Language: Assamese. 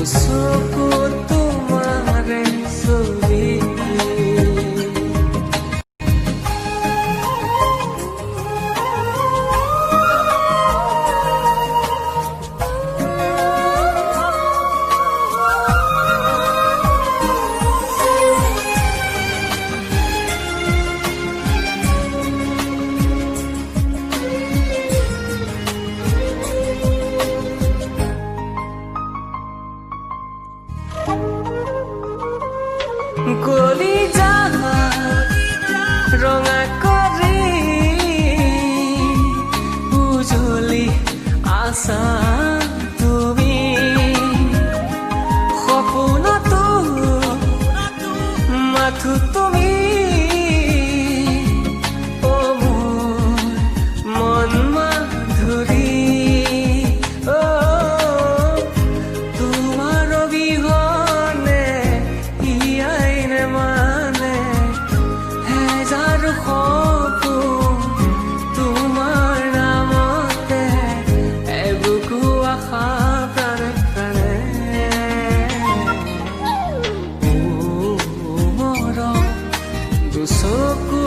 চকুত তোমাৰে ছবি গলি যাহা ৰঙা কৰি উজলি আছা তুমি সপোনতো মাথো তুমি অ মোৰ মন মাধুৰী অ তোমাৰ অবিহনে মানে হেজাৰ সপোন তোমাৰ নামতে এবুকু আশা প্ৰাণে প্ৰাণে মৰম দুচকু